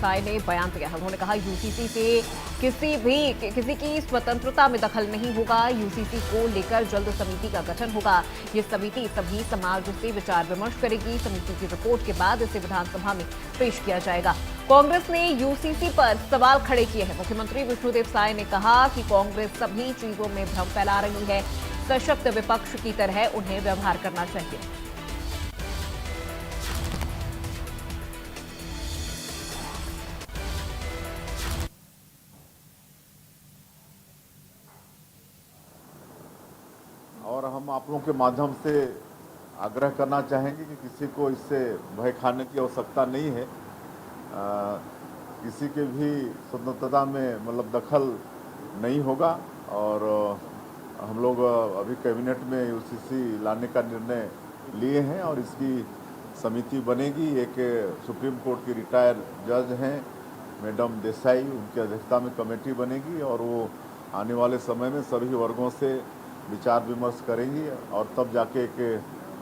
साय ने बयान दिया है। उन्होंने कहा यूसीसी से किसी की स्वतंत्रता में दखल नहीं होगा। यूसीसी को लेकर जल्द समिति का गठन होगा। ये समिति सभी समाज से विचार विमर्श करेगी। समिति की रिपोर्ट के बाद इसे विधानसभा में पेश किया जाएगा। कांग्रेस ने यूसीसी पर सवाल खड़े किए हैं। मुख्यमंत्री विष्णुदेव साय ने कहा कि कांग्रेस सभी चीजों में भ्रम फैला रही है। सशक्त विपक्ष की तरह उन्हें व्यवहार करना चाहिए। और हम आप लोगों के माध्यम से आग्रह करना चाहेंगे कि किसी को इससे भय खाने की आवश्यकता नहीं है। किसी के भी स्वतंत्रता में मतलब दखल नहीं होगा। और हम लोग अभी कैबिनेट में यूसीसी लाने का निर्णय लिए हैं और इसकी समिति बनेगी। एक सुप्रीम कोर्ट की रिटायर जज हैं मैडम देसाई, उनकी अध्यक्षता में कमेटी बनेगी और वो आने वाले समय में सभी वर्गों से विचार विमर्श करेंगी और तब जाके एक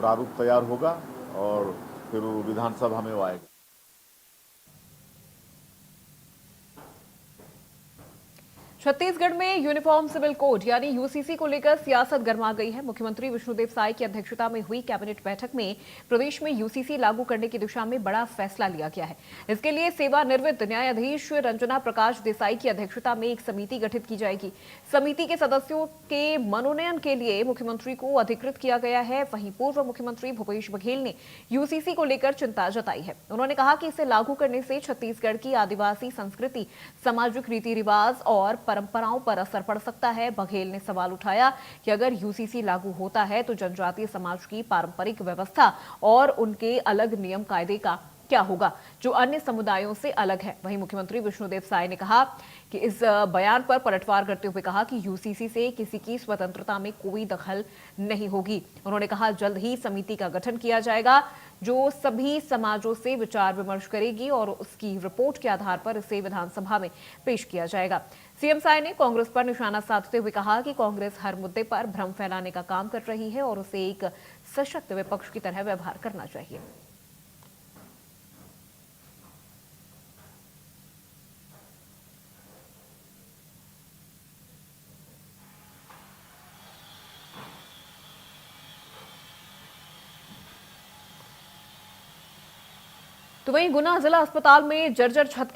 प्रारूप तैयार होगा और फिर वो विधानसभा में वो आएगा। छत्तीसगढ़ में यूनिफॉर्म सिविल कोड यानी यूसीसी को लेकर सियासत गर्मा गई है। मुख्यमंत्री विष्णुदेव साय की अध्यक्षता में हुई कैबिनेट बैठक में प्रदेश में यूसीसी लागू करने की दिशा में बड़ा फैसला लिया गया है। इसके लिए सेवानिवृत्त न्यायाधीश रंजना प्रकाश देसाई की अध्यक्षता में एक समिति गठित की जाएगी। समिति के सदस्यों के मनोनयन के लिए मुख्यमंत्री को अधिकृत किया गया है। वहीं पूर्व मुख्यमंत्री भूपेश बघेल ने यूसीसी को लेकर चिंता जताई है। उन्होंने कहा कि इसे लागू करने से छत्तीसगढ़ की आदिवासी संस्कृति, सामाजिक रीति रिवाज और परंपराओं पर असर पड़ सकता है। बघेल ने सवाल उठाया कि अगर यूसीसी लागू होता है तो जनजातीय समाज की पारंपरिक व्यवस्था और उनके अलग नियम कायदे का क्या होगा, जो अन्य समुदायों से अलग है। वहीं मुख्यमंत्री विष्णुदेव साय ने कहा कि इस बयान पर पलटवार करते हुए कहा कि यूसीसी से किसी की स्वतंत्रता में कोई दखल नहीं होगी। उन्होंने कहा जल्द ही समिति का गठन किया जाएगा जो सभी समाजों से विचार विमर्श करेगी और उसकी रिपोर्ट के आधार पर इसे विधानसभा में पेश किया जाएगा। सीएम साय ने कांग्रेस पर निशाना साधते हुए कहा कि कांग्रेस हर मुद्दे पर भ्रम फैलाने का काम कर रही है और उसे एक सशक्त विपक्ष की तरह व्यवहार करना चाहिए। तो वहीं गुना जिला अस्पताल में जर्जर छत